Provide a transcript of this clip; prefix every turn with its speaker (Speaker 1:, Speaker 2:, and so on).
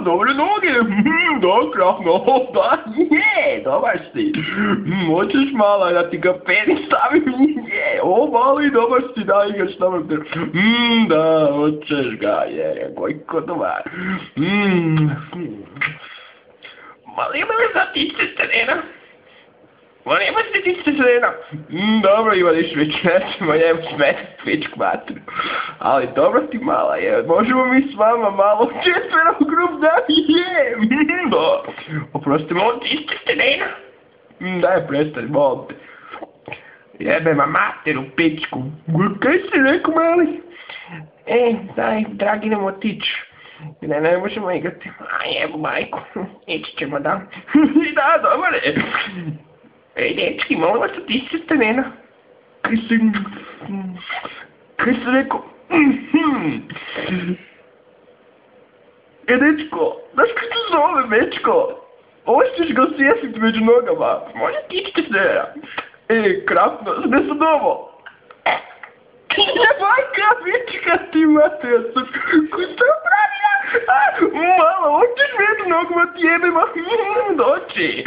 Speaker 1: dobre noge. Da, krasno, da, je, dobar si. Hoćeš malo da ti ga penis stavim? Je, mali, dobar si, da igraš dobar. Da, hoćeš ga, je, Gojko, dobar. Ma nema li za tiče s terena? Ma nema se tiče s terena? Dobro, Ivaniš, već nećemo njemu smetiti pičku matru. Ali dobro ti mala je, možemo mi s vama malo četverom grup da je. Da. Oprosti, molim ti ište s terena? Daj, prestani, molim te. Jebe ma materu, pičku. Kaj si rekao, mali? Daj, dragi, idemo otići. Ne možemo igrati. A jebu, majku. Ići ćemo, da. Da, dobar je. Ej, dečki, molim vas otići s terena. Kaj si rekao? Dečko, znaš kaj se zove, mečko? Ovo ćeš ga osvijestiti među nogama. Može ti ići s terena. Krasno, ne sam ovo. Jebajka, pička ti mater, ko se upravila? Malo, hoćeš među nogama ti jebima? Doći.